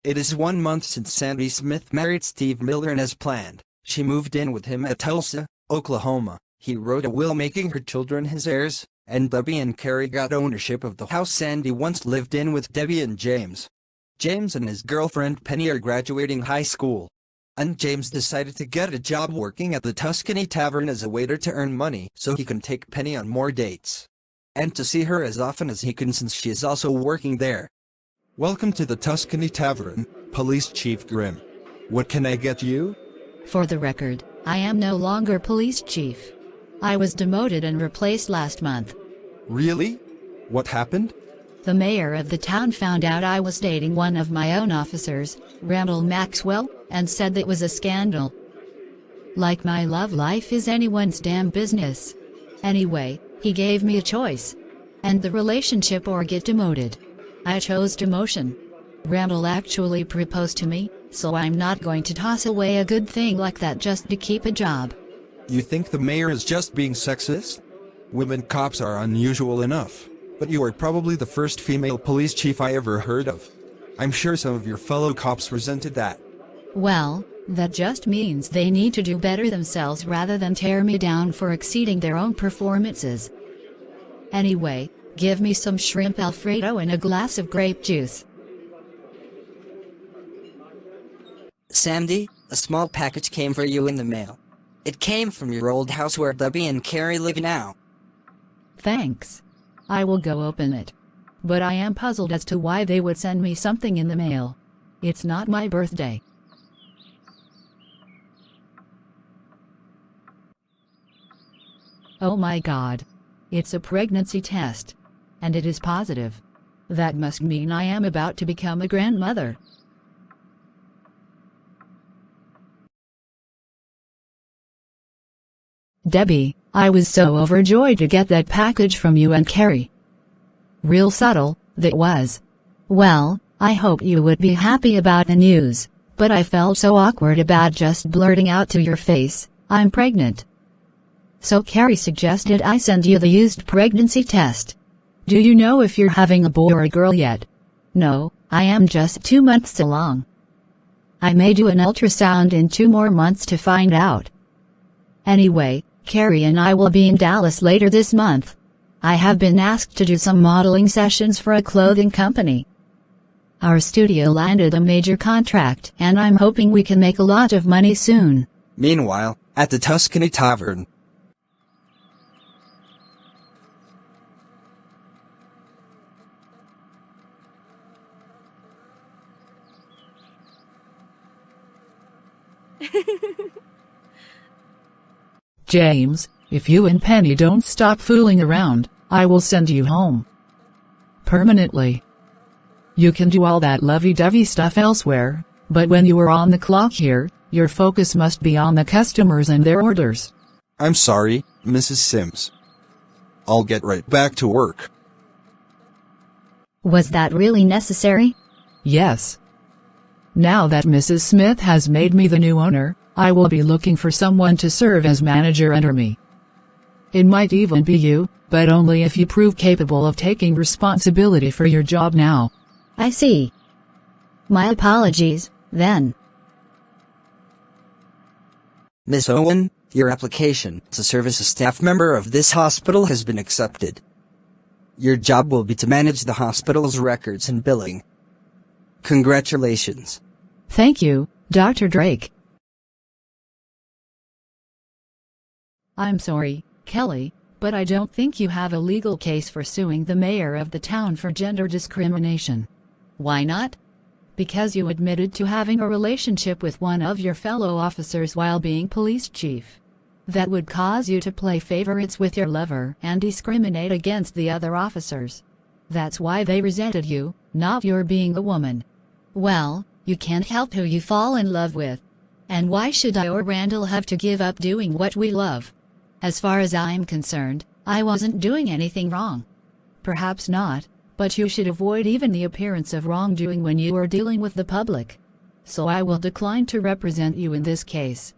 It is 1 month since Sandy Smith married Steve Miller, and as planned, she moved in with him at Tulsa, Oklahoma. He wrote a will making her children his heirs, and Debbie and Carrie got ownership of the house Sandy once lived in with Debbie and James. James and his girlfriend Penny are graduating high school, and James decided to get a job working at the Tuscany Tavern as a waiter to earn money so he can take Penny on more dates, and to see her as often as he can since she is also working there. Welcome to the Tuscany Tavern, Police Chief Grimm. What can I get you? For the record, I am no longer police chief. I was demoted and replaced last month. Really? What happened? The mayor of the town found out I was dating one of my own officers, Randall Maxwell, and said that was a scandal. Like my love life is anyone's damn business. Anyway, he gave me a choice. End the relationship or get demoted. I chose demotion. Randall actually proposed to me, so I'm not going to toss away a good thing like that just to keep a job. You think the mayor is just being sexist? Women cops are unusual enough, but you are probably the first female police chief I ever heard of. I'm sure some of your fellow cops resented that. Well, that just means they need to do better themselves rather than tear me down for exceeding their own performances. Anyway, give me some shrimp Alfredo and a glass of grape juice. Sandy, a small package came for you in the mail. It came from your old house where Debbie and Carrie live now. Thanks. I will go open it. But I am puzzled as to why they would send me something in the mail. It's not my birthday. Oh my God. It's a pregnancy test. And it is positive. That must mean I am about to become a grandmother. Debbie, I was so overjoyed to get that package from you and Carrie. Real subtle, that was. Well, I hope you would be happy about the news, but I felt so awkward about just blurting out to your face, I'm pregnant. So Carrie suggested I send you the used pregnancy test. Do you know if you're having a boy or a girl yet? No, I am just 2 months along. I may do an ultrasound in 2 more months to find out. Anyway, Carrie and I will be in Dallas later this month. I have been asked to do some modeling sessions for a clothing company. Our studio landed a major contract, and I'm hoping we can make a lot of money soon. Meanwhile, at the Tuscany Tavern. James, if you and Penny don't stop fooling around, I will send you home. Permanently. You can do all that lovey-dovey stuff elsewhere, but when you are on the clock here, your focus must be on the customers and their orders. I'm sorry, Mrs. Sims. I'll get right back to work. Was that really necessary? Yes. Now that Mrs. Smith has made me the new owner, I will be looking for someone to serve as manager under me. It might even be you, but only if you prove capable of taking responsibility for your job now. I see. My apologies, then. Miss Owen, your application to serve as a staff member of this hospital has been accepted. Your job will be to manage the hospital's records and billing. Congratulations. Thank you, Dr. Drake. I'm sorry, Kelly, but I don't think you have a legal case for suing the mayor of the town for gender discrimination. Why not? Because you admitted to having a relationship with one of your fellow officers while being police chief. That would cause you to play favorites with your lover and discriminate against the other officers. That's why they resented you, not your being a woman. Well, you can't help who you fall in love with. And why should I or Randall have to give up doing what we love? As far as I'm concerned, I wasn't doing anything wrong. Perhaps not, but you should avoid even the appearance of wrongdoing when you are dealing with the public. So I will decline to represent you in this case.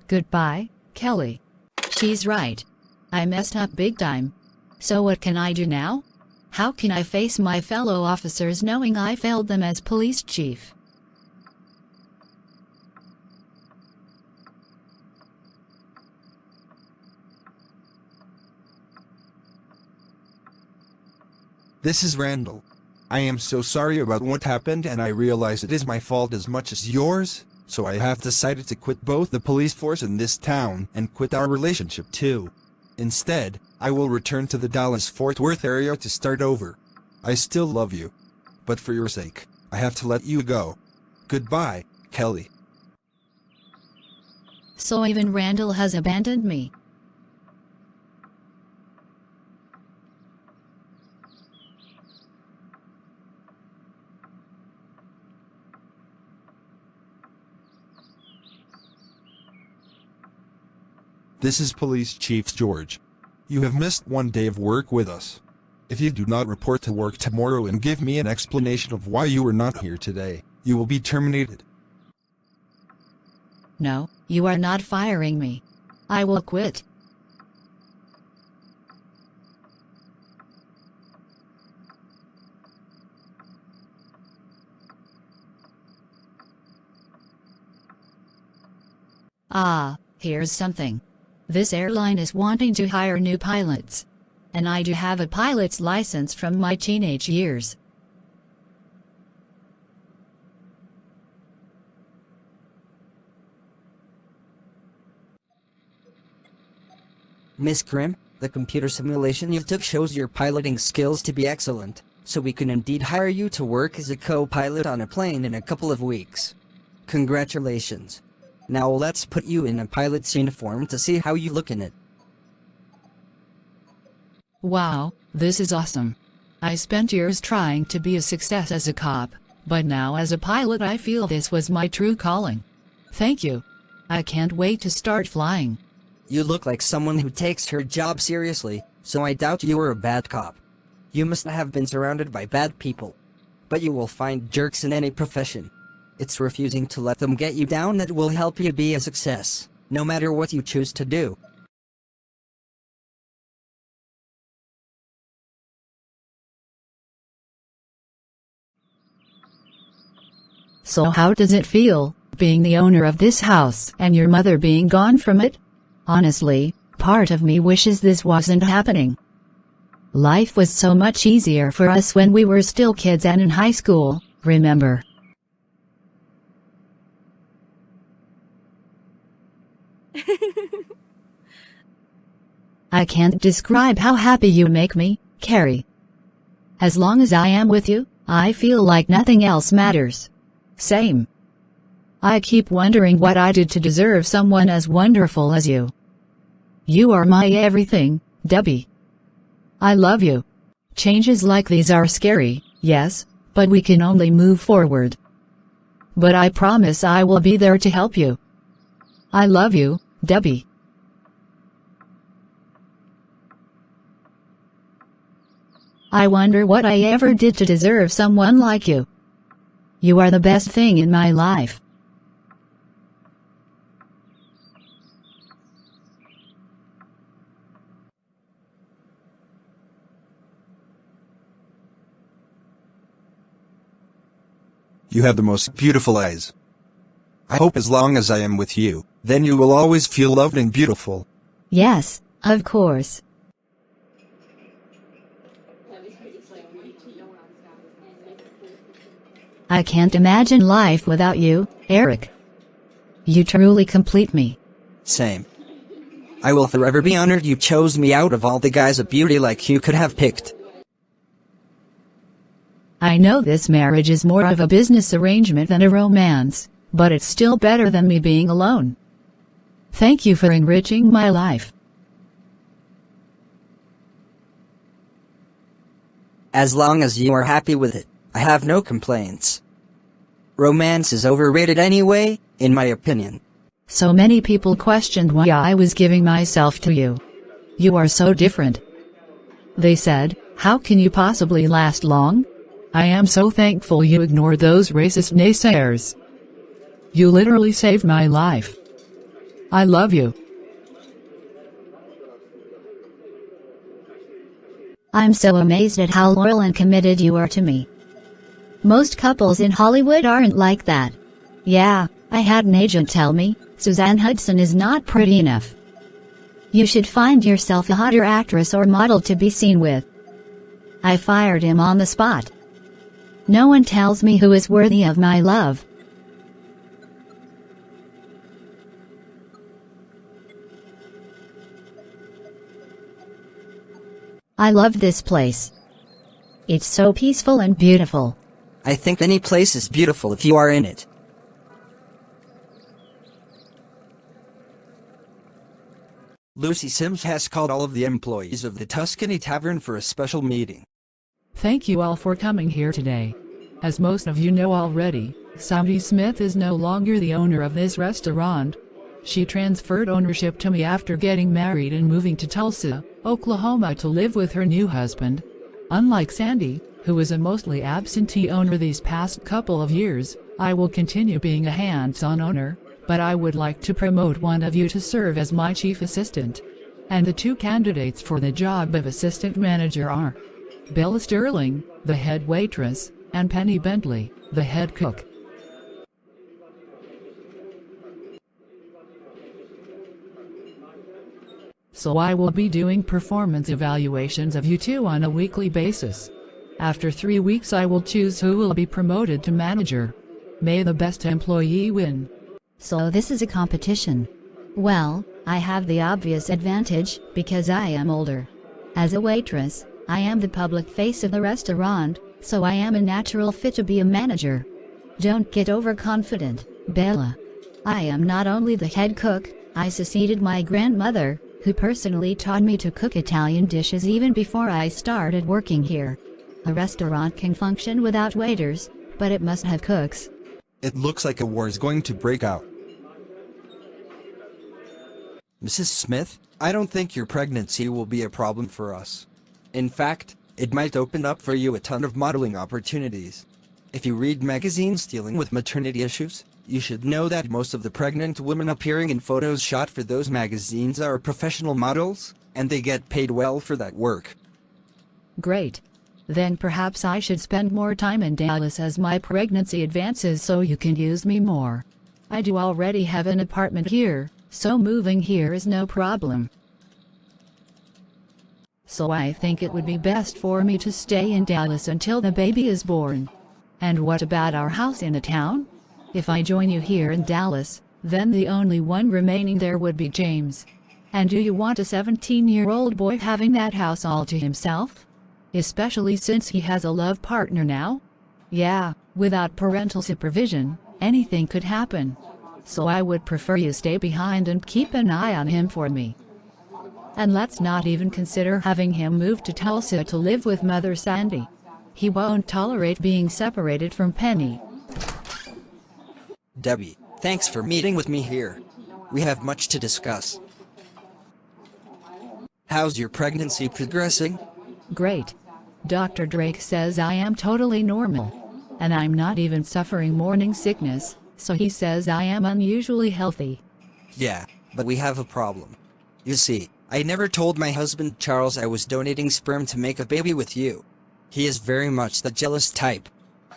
Goodbye, Kelly. She's right. I messed up big time. So what can I do now? How can I face my fellow officers knowing I failed them as police chief? This is Randall. I am so sorry about what happened, and I realize it is my fault as much as yours, so I have decided to quit both the police force in this town and quit our relationship too. Instead, I will return to the Dallas-Fort Worth area to start over. I still love you. But for your sake, I have to let you go. Goodbye, Kelly. So even Randall has abandoned me. This is Police Chief George. You have missed one day of work with us. If you do not report to work tomorrow and give me an explanation of why you were not here today, you will be terminated. No, you are not firing me. I will quit. Ah, here's something. This airline is wanting to hire new pilots. And I do have a pilot's license from my teenage years. Miss Grimm, the computer simulation you took shows your piloting skills to be excellent, so we can indeed hire you to work as a co-pilot on a plane in a couple of weeks. Congratulations. Now let's put you in a pilot's uniform to see how you look in it. Wow, this is awesome. I spent years trying to be a success as a cop, but now as a pilot I feel this was my true calling. Thank you. I can't wait to start flying. You look like someone who takes her job seriously, so I doubt you were a bad cop. You must have been surrounded by bad people. But you will find jerks in any profession. It's refusing to let them get you down that will help you be a success, no matter what you choose to do. So how does it feel, being the owner of this house and your mother being gone from it? Honestly, part of me wishes this wasn't happening. Life was so much easier for us when we were still kids and in high school, remember? I can't describe how happy you make me, Carrie. As long as I am with you, I feel like nothing else matters. Same. I keep wondering what I did to deserve someone as wonderful as you. You are my everything, Debbie. I love you. Changes like these are scary, yes, but we can only move forward. But I promise I will be there to help you. I love you, Debbie. I wonder what I ever did to deserve someone like you. You are the best thing in my life. You have the most beautiful eyes. I hope as long as I am with you, then you will always feel loved and beautiful. Yes, of course. I can't imagine life without you, Eric. You truly complete me. Same. I will forever be honored you chose me out of all the guys a beauty like you could have picked. I know this marriage is more of a business arrangement than a romance, but it's still better than me being alone. Thank you for enriching my life. As long as you are happy with it, I have no complaints. Romance is overrated anyway, in my opinion. So many people questioned why I was giving myself to you. You are so different. They said, how can you possibly last long? I am so thankful you ignored those racist naysayers. You literally saved my life. I love you. I'm so amazed at how loyal and committed you are to me. Most couples in Hollywood aren't like that. Yeah, I had an agent tell me, Suzanne Hudson is not pretty enough. You should find yourself a hotter actress or model to be seen with. I fired him on the spot. No one tells me who is worthy of my love. I love this place. It's so peaceful and beautiful. I think any place is beautiful if you are in it. Lucy Sims has called all of the employees of the Tuscany Tavern for a special meeting. Thank you all for coming here today. As most of you know already, Sandy Smith is no longer the owner of this restaurant. She transferred ownership to me after getting married and moving to Tulsa, Oklahoma to live with her new husband. Unlike Sandy, who is a mostly absentee owner these past couple of years, I will continue being a hands-on owner, but I would like to promote one of you to serve as my chief assistant. And the two candidates for the job of assistant manager are Bella Sterling, the head waitress, and Penny Bentley, the head cook. So I will be doing performance evaluations of you two on a weekly basis. After 3 weeks I will choose who will be promoted to manager. May the best employee win. So this is a competition. Well, I have the obvious advantage because I am older. As a waitress, I am the public face of the restaurant, so I am a natural fit to be a manager. Don't get overconfident, Bella. I am not only the head cook, I succeeded my grandmother, who personally taught me to cook Italian dishes even before I started working here. A restaurant can function without waiters, but it must have cooks. It looks like a war is going to break out. Mrs. Smith, I don't think your pregnancy will be a problem for us. In fact, it might open up for you a ton of modeling opportunities. If you read magazines dealing with maternity issues, you should know that most of the pregnant women appearing in photos shot for those magazines are professional models, and they get paid well for that work. Great. Then perhaps I should spend more time in Dallas as my pregnancy advances so you can use me more. I do already have an apartment here, so moving here is no problem. So I think it would be best for me to stay in Dallas until the baby is born. And what about our house in the town? If I join you here in Dallas, then the only one remaining there would be James. And do you want a 17-year-old boy having that house all to himself? Especially since he has a love partner now? Yeah, without parental supervision, anything could happen. So I would prefer you stay behind and keep an eye on him for me. And let's not even consider having him move to Tulsa to live with Mother Sandy. He won't tolerate being separated from Penny. Debbie, thanks for meeting with me here. We have much to discuss. How's your pregnancy progressing? Great. Dr. Drake says I am totally normal. And I'm not even suffering morning sickness, so he says I am unusually healthy. Yeah, but we have a problem. You see, I never told my husband Charles I was donating sperm to make a baby with you. He is very much the jealous type.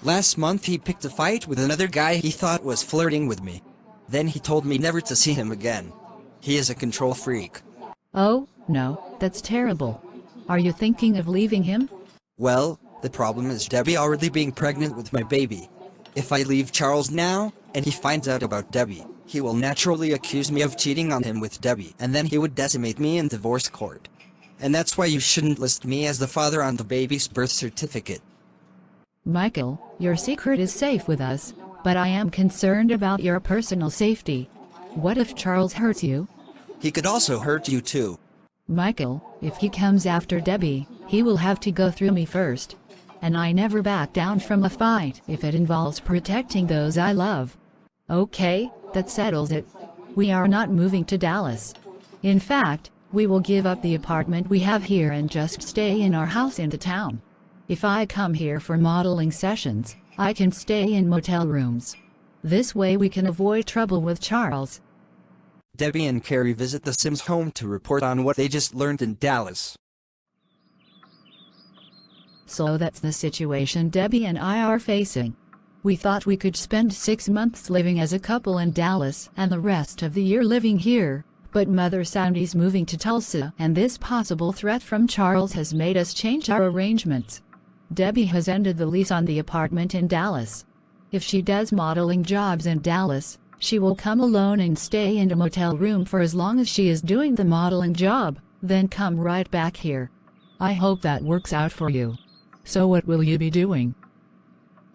Last month he picked a fight with another guy he thought was flirting with me. Then he told me never to see him again. He is a control freak. Oh, no, that's terrible. Are you thinking of leaving him? Well, the problem is Debbie already being pregnant with my baby. If I leave Charles now, and he finds out about Debbie, he will naturally accuse me of cheating on him with Debbie, and then he would decimate me in divorce court. And that's why you shouldn't list me as the father on the baby's birth certificate. Michael, your secret is safe with us, but I am concerned about your personal safety. What if Charles hurts you? He could also hurt you too. Michael, if he comes after Debbie, he will have to go through me first. And I never back down from a fight if it involves protecting those I love. Okay, that settles it. We are not moving to Dallas. In fact, we will give up the apartment we have here and just stay in our house in the town. If I come here for modeling sessions, I can stay in motel rooms. This way we can avoid trouble with Charles. Debbie and Carrie visit the Sims home to report on what they just learned in Dallas. So that's the situation Debbie and I are facing. We thought we could spend 6 months living as a couple in Dallas and the rest of the year living here, But Mother Sandy's moving to Tulsa, and this possible threat from Charles has made us change our arrangements. Debbie has ended the lease on the apartment in Dallas. If she does modeling jobs in Dallas, she will come alone and stay in a motel room for as long as she is doing the modeling job, then come right back here. I hope that works out for you. So what will you be doing?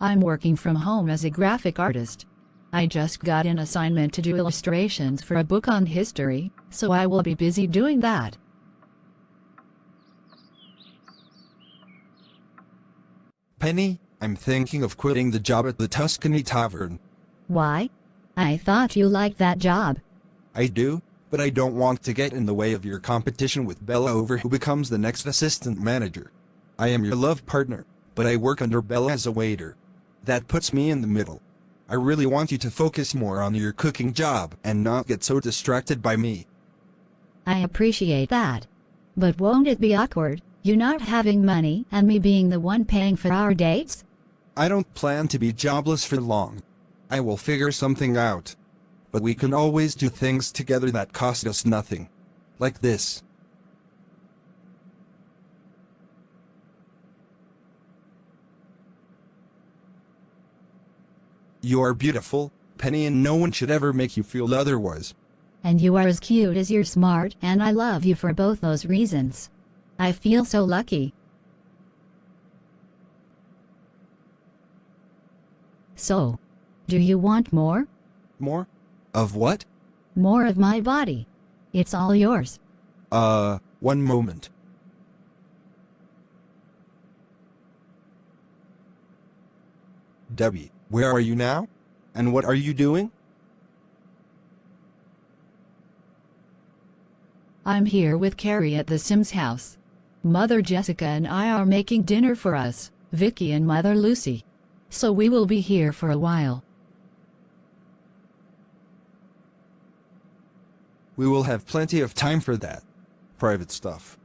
I'm working from home as a graphic artist. I just got an assignment to do illustrations for a book on history, so I will be busy doing that. Penny, I'm thinking of quitting the job at the Tuscany Tavern. Why? I thought you liked that job. I do, but I don't want to get in the way of your competition with Bella over who becomes the next assistant manager. I am your love partner, but I work under Bella as a waiter. That puts me in the middle. I really want you to focus more on your cooking job and not get so distracted by me. I appreciate that. But won't it be awkward, you not having money and me being the one paying for our dates? I don't plan to be jobless for long. I will figure something out. But we can always do things together that cost us nothing. Like this. You are beautiful, Penny, and no one should ever make you feel otherwise. And you are as cute as you're smart, and I love you for both those reasons. I feel so lucky. So, do you want more? More? Of what? More of my body. It's all yours. One moment. Debbie, where are you now? And what are you doing? I'm here with Carrie at the Sims house. Mother Jessica and I are making dinner for us, Vicky and Mother Lucy. So we will be here for a while. We will have plenty of time for that. Private stuff.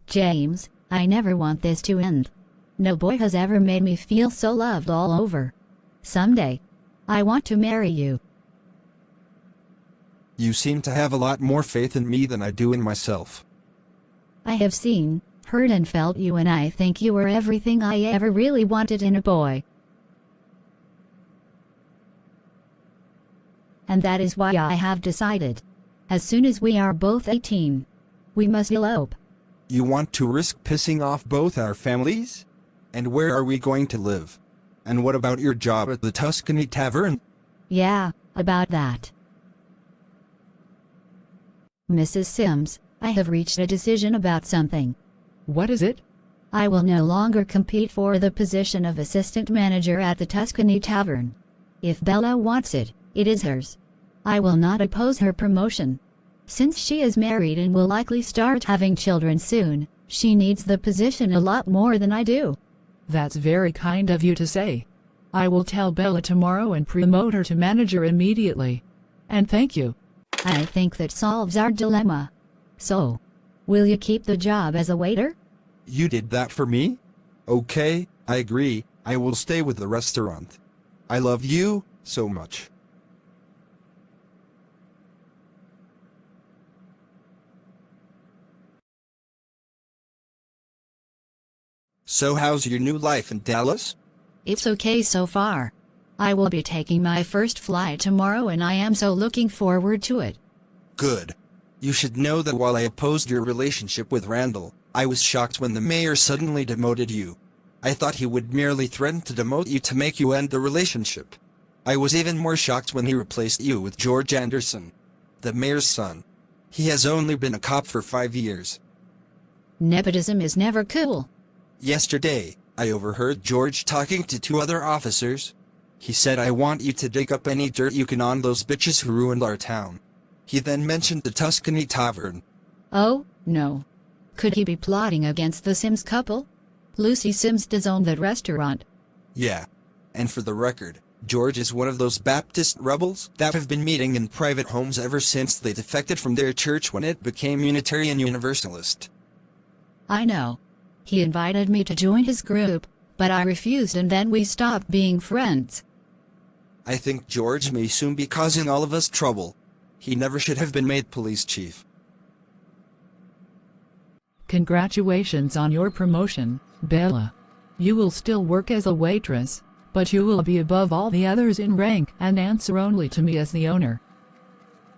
James, I never want this to end. No boy has ever made me feel so loved all over. Someday, I want to marry you. You seem to have a lot more faith in me than I do in myself. I have seen, heard and felt you, and I think you are everything I ever really wanted in a boy. And that is why I have decided, as soon as we are both 18, we must elope. You want to risk pissing off both our families? And where are we going to live? And what about your job at the Tuscany Tavern? Yeah, about that. Mrs. Sims, I have reached a decision about something. What is it? I will no longer compete for the position of assistant manager at the Tuscany Tavern. If Bella wants it, it is hers. I will not oppose her promotion. Since she is married and will likely start having children soon, she needs the position a lot more than I do. That's very kind of you to say. I will tell Bella tomorrow and promote her to manager immediately. And thank you. I think that solves our dilemma. So, will you keep the job as a waiter? You did that for me? Okay, I agree. I will stay with the restaurant. I love you so much. So how's your new life in Dallas? It's okay so far. I will be taking my first flight tomorrow and I am so looking forward to it. Good. You should know that while I opposed your relationship with Randall, I was shocked when the mayor suddenly demoted you. I thought he would merely threaten to demote you to make you end the relationship. I was even more shocked when he replaced you with George Anderson, the mayor's son. He has only been a cop for 5 years. Nepotism is never cool. Yesterday, I overheard George talking to 2 other officers. He said, "I want you to dig up any dirt you can on those bitches who ruined our town." He then mentioned the Tuscany Tavern. Oh, no. Could he be plotting against the Sims couple? Lucy Sims does own that restaurant. Yeah. And for the record, George is one of those Baptist rebels that have been meeting in private homes ever since they defected from their church when it became Unitarian Universalist. I know. He invited me to join his group, but I refused and then we stopped being friends. I think George may soon be causing all of us trouble. He never should have been made police chief. Congratulations on your promotion, Bella. You will still work as a waitress, but you will be above all the others in rank and answer only to me as the owner.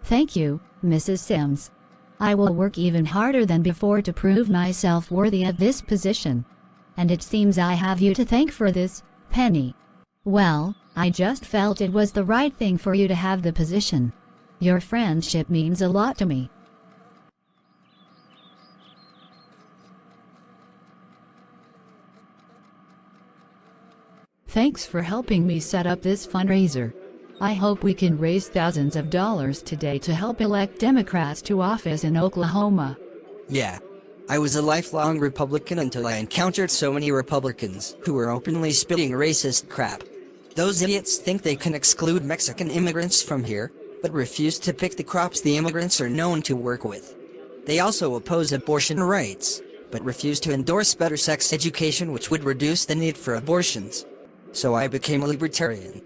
Thank you, Mrs. Sims. I will work even harder than before to prove myself worthy of this position. And it seems I have you to thank for this, Penny. Well, I just felt it was the right thing for you to have the position. Your friendship means a lot to me. Thanks for helping me set up this fundraiser. I hope we can raise thousands of dollars today to help elect Democrats to office in Oklahoma. Yeah. I was a lifelong Republican until I encountered so many Republicans who were openly spitting racist crap. Those idiots think they can exclude Mexican immigrants from here, but refuse to pick the crops the immigrants are known to work with. They also oppose abortion rights, but refuse to endorse better sex education which would reduce the need for abortions. So I became a libertarian.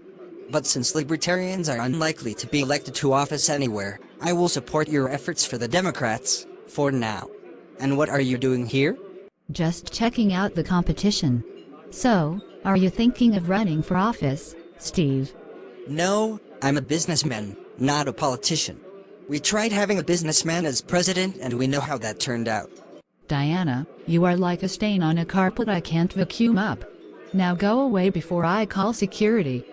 But since libertarians are unlikely to be elected to office anywhere, I will support your efforts for the Democrats, for now. And what are you doing here? Just checking out the competition. So, are you thinking of running for office, Steve? No, I'm a businessman, not a politician. We tried having a businessman as president and we know how that turned out. Diana, you are like a stain on a carpet I can't vacuum up. Now go away before I call security.